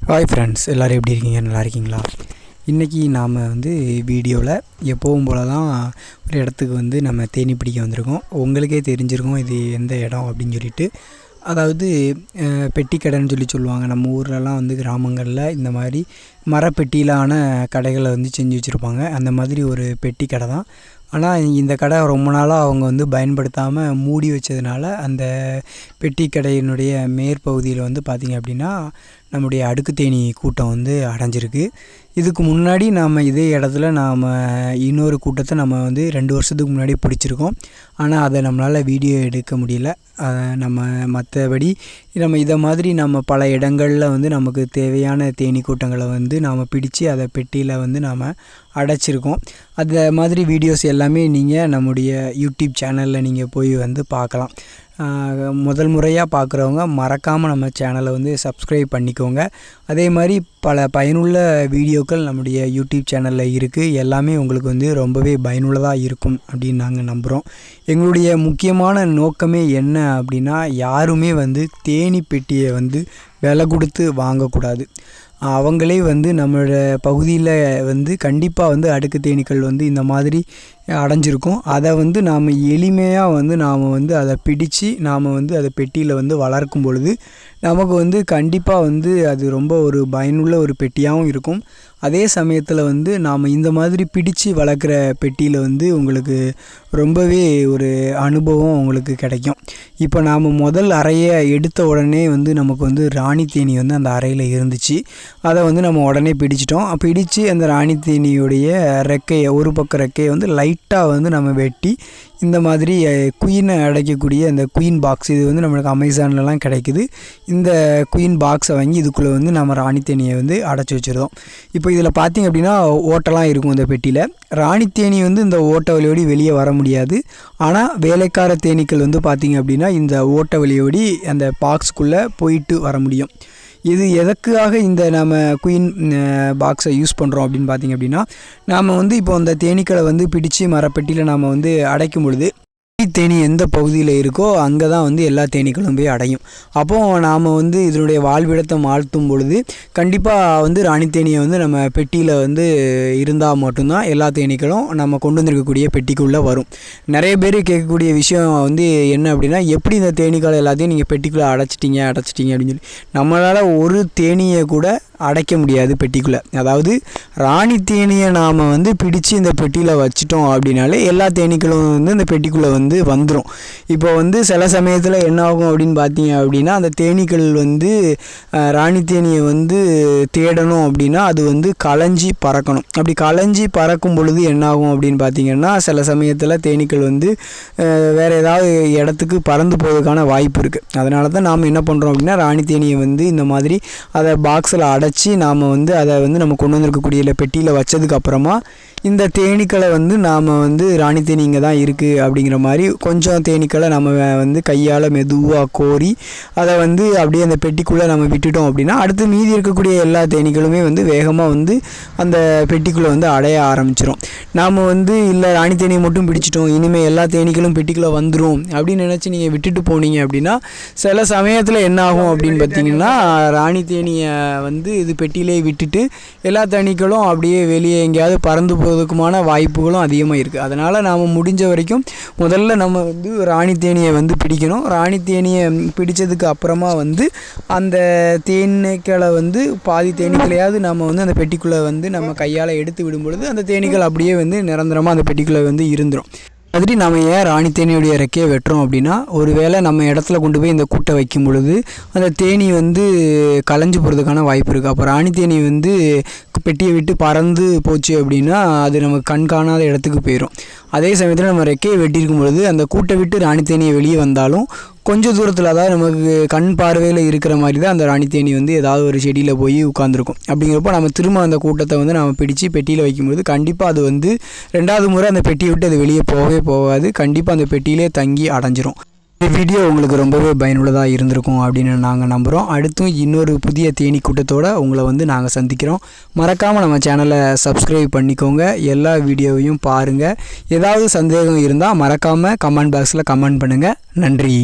Hi friends, எல்லோரும் எப்படி இருக்கீங்க? நல்லா இருக்கீங்களா? இன்றைக்கி நாம் வீடியோவில் எப்போவும் போல தான் ஒரு இடத்துக்கு நம்ம தேனி பிடிக்க வந்திருக்கோம். உங்களுக்கே தெரிஞ்சிருக்கும் இது எந்த இடம் அப்படின்னு சொல்லிட்டு. அதாவது பெட்டி கடைன்னு சொல்லுவாங்க. நம்ம ஊர்லலாம் கிராமங்களில் இந்த மாதிரி மரப்பெட்டியிலான கடைகளை செஞ்சு வச்சுருப்பாங்க. அந்த மாதிரி ஒரு பெட்டி கடை தான். ஆனால் இந்த கடை ரொம்ப நாளாக அவங்க பயன்படுத்தாமல் மூடி வச்சதுனால அந்த பெட்டி கடையினுடைய மேற்பகுதியில் பார்த்திங்க அப்படின்னா நம்முடைய அடுக்கு தேனி கூட்டம் அடைஞ்சிருக்கு. இதுக்கு முன்னாடி நாம் இதே இடத்துல நாம் இன்னொரு கூட்டத்தை நம்ம 2 வருஷத்துக்கு முன்னாடி பிடிச்சிருக்கோம். ஆனால் அதை நம்மளால் வீடியோ எடுக்க முடியல. நம்ம மற்றபடி நம்ம இதை மாதிரி நம்ம பல இடங்களில் நமக்கு தேவையான தேனி கூட்டங்களை நாம் பிடிச்சு அதை பெட்டியில் நாம் அடைச்சிருக்கோம். அந்த மாதிரி வீடியோஸ் எல்லாமே நீங்கள் நம்முடைய யூடியூப் சேனலில் நீங்கள் போய் பார்க்கலாம். முதல் முறையாக பார்க்குறவங்க மறக்காமல் நம்ம சேனலை சப்ஸ்கிரைப் பண்ணிக்கோங்க. அதே மாதிரி பல பயனுள்ள வீடியோக்கள் நம்முடைய யூடியூப் சேனலில் இருக்குது. எல்லாமே உங்களுக்கு ரொம்பவே பயனுள்ளதாக இருக்கும் அப்படின்னு நாங்கள் நம்புகிறோம். எங்களுடைய முக்கியமான நோக்கமே என்ன அப்படின்னா, யாருமே தேனி பெட்டியை விலை கொடுத்து வாங்கக்கூடாது. அவங்களே நம்மளோட பகுதியில் கண்டிப்பாக அடுக்கு தேனீக்கள் இந்த மாதிரி அடைஞ்சிருக்கும். அதை நாம் எளிமையாக நாம் அதை பிடிச்சு நாம் அதை பெட்டியில் வளர்க்கும் பொழுது நமக்கு கண்டிப்பாக அது ரொம்ப ஒரு பயனுள்ள ஒரு பெட்டியாகவும் இருக்கும். அதே சமயத்தில் நாம் இந்த மாதிரி பிடிச்சு வளர்க்குற பெட்டியில் உங்களுக்கு ரொம்பவே ஒரு அனுபவம் உங்களுக்கு கிடைக்கும். இப்போ நாம் முதல் அறையை எடுத்த உடனே நமக்கு ராணி தேனி அந்த அறையில் இருந்துச்சு. அதை நம்ம உடனே பிடிச்சிட்டோம். பிடிச்சு அந்த ராணி தேனியுடைய ரெக்கையை, ஒரு பக்க ரெக்கையை லைட்டாக நம்ம வெட்டி இந்த மாதிரி குயினை அடைக்கக்கூடிய இந்த குயின் பாக்ஸ், இது நம்மளுக்கு அமேசான்லலாம் கிடைக்குது. இந்த குயின் பாக்ஸை வாங்கி இதுக்குள்ளே நம்ம ராணி தேனியை அடைச்சி வச்சுருந்தோம். இப்போ இதில் பார்த்திங்க அப்படின்னா ஓட்டெல்லாம் இருக்கும் இந்த பெட்டியில். ராணி தேனி இந்த ஓட்டை வழியோடி வெளியே வர முடியாது. ஆனால் வேலைக்கார தேனீக்கள் பார்த்திங்க அப்படின்னா இந்த ஓட்டை வழியோடி அந்த பாக்ஸுக்குள்ளே போயிட்டு வர முடியும். இது எதற்காக இந்த நம்ம குயின் பாக்ஸை யூஸ் பண்ணுறோம் அப்படின்னு பார்த்திங்க அப்படின்னா, நாம் இப்போ அந்த தேனீக்களை பிடிச்சி மரப்பெட்டியில் நாம் அடைக்கும் பொழுது தேனி எந்த பகுதியில் இருக்கோ அங்கே தான் எல்லா தேனீக்களும் போய் அடையும். அப்போது நாம் இதனுடைய வாழ்விடத்தை மாற்றும் பொழுது கண்டிப்பாக ராணி தேனியை நம்ம பெட்டியில் இருந்தால் மட்டும்தான் எல்லா தேனீக்களும் நம்ம கொண்டு வந்திருக்கக்கூடிய பெட்டிக்குள்ளே வரும். நிறைய பேர் கேட்கக்கூடிய விஷயம் என்ன அப்படின்னா, எப்படி இந்த தேனீக்கள் எல்லாத்தையும் நீங்கள் பெட்டிக்குள்ளே அடைச்சிட்டிங்க அப்படின்னு சொல்லி. நம்மளால் ஒரு தேனியை கூட அடைக்க முடியாது பெட்டிக்குள்ளே. அதாவது ராணி தேனியை நாம் பிடிச்சு இந்த பெட்டியில் வச்சிட்டோம் அப்படின்னாலே எல்லா தேனீக்களும் இந்த பெட்டிக்குள்ளே வந்துடும். இப்போ சில சமயத்தில் என்ன ஆகும் அப்படின்னு பார்த்தீங்க அப்படின்னா, அந்த தேனீக்கள் ராணி தேனியை தேடணும் அப்படின்னா அது களைஞ்சி பறக்கணும். அப்படி களைஞ்சி பறக்கும் பொழுது என்ன ஆகும் அப்படின்னு பார்த்தீங்கன்னா, சில சமயத்தில் தேனீக்கள் வேறு ஏதாவது இடத்துக்கு பறந்து போவதுக்கான வாய்ப்பு இருக்குது. அதனால தான் நாம் என்ன பண்ணுறோம் அப்படின்னா, ராணி தேனியை இந்த மாதிரி அதை பாக்ஸில் அடைச்சி நாம் அதை நம்ம கொண்டு வந்திருக்கக்கூடிய பெட்டியில் வச்சதுக்கப்புறமா இந்த தேனீக்களை நாம் ராணி தேனி இங்கே தான் இருக்குது அப்படிங்கிற மாதிரி கொஞ்சம் தேனீக்களை நம்ம கையால் மெதுவாக கோரி அதை அப்படியே அந்த பெட்டிக்குள்ளே நம்ம விட்டுட்டோம் அப்படின்னா அடுத்து மீதி இருக்கக்கூடிய எல்லா தேனீக்களுமே வேகமாக அந்த பெட்டிக்குள்ளே அடைய ஆரம்பிச்சிடும். நாம் இல்லை ராணி தேனியை மட்டும் பிடிச்சிட்டோம், இனிமேல் எல்லா தேனீக்களும் பெட்டிக்குள்ளே வந்துடும் அப்படின்னு நினச்சி நீங்கள் விட்டுட்டு போனீங்க அப்படின்னா சில சமயத்தில் என்ன ஆகும் அப்படின்னு பார்த்தீங்கன்னா, ராணி தேனியை இது பெட்டியிலே விட்டுட்டு எல்லா தேனீக்களும் அப்படியே வெளியே எங்கேயாவது பறந்து போவதுக்குமான வாய்ப்புகளும் அதிகமாக இருக்குது. அதனால் நாம் முடிஞ்ச வரைக்கும் முதல்ல நம்ம ராணி தேனியை பிடிக்கணும். ராணி தேனியை பிடிச்சதுக்கு அப்புறமா அந்த தேனீக்களை பாதி தேனீக்களையாவது நம்ம அந்த பெட்டிக்குள்ளே நம்ம கையால் எடுத்து விடும் பொழுது அந்த தேனீக்கள் அப்படியே நிரந்தரமாக அந்த பெட்டிக்குள்ளே இருந்துடும். மாதிரி நம்ம ஏன் ராணி தேனியுடைய ரெக்கையை வெட்டுறோம் அப்படின்னா, ஒரு வேளை நம்ம இடத்துல கொண்டு போய் இந்த கூட்டை வைக்கும் பொழுது அந்த தேனி களைஞ்சு போகிறதுக்கான வாய்ப்பு இருக்குது. அப்போ ராணி தேனி பெட்டியை விட்டு பறந்து போச்சு அப்படின்னா அது நமக்கு கண் காணாத இடத்துக்கு போயிடும். அதே சமயத்தில் நம்ம ரெக்கையை வெட்டியிருக்கும் பொழுது அந்த கூட்டை விட்டு ராணி தேனியை வெளியே வந்தாலும் கொஞ்சம் தூரத்தில், அதாவது நமக்கு கண் பார்வையில் இருக்கிற மாதிரி தான் அந்த ராணி தேனி ஏதாவது ஒரு செடியில் போய் உட்காந்துருக்கும். அப்படிங்கிறப்போ நம்ம திரும்ப அந்த கூட்டத்தை நம்ம பிடிச்சி பெட்டியில் வைக்கும்பொழுது கண்டிப்பாக அது 2வது முறை அந்த பெட்டியை விட்டு அது வெளியே போகவே போகாது. கண்டிப்பாக அந்த பெட்டியிலே தங்கி அடைஞ்சிரும். இந்த வீடியோ உங்களுக்கு ரொம்பவே பயனுள்ளதாக இருந்திருக்கும் அப்படின்னு நாங்கள் நம்புகிறோம். அடுத்தும் இன்னொரு புதிய தேனி கூட்டத்தோடு உங்களை நாங்கள் சந்திக்கிறோம். மறக்காமல் நம்ம சேனலை சப்ஸ்கிரைப் பண்ணிக்கோங்க. எல்லா வீடியோவையும் பாருங்கள். ஏதாவது சந்தேகம் இருந்தால் மறக்காமல் கமெண்ட் பாக்ஸில் கமெண்ட் பண்ணுங்கள். நன்றி.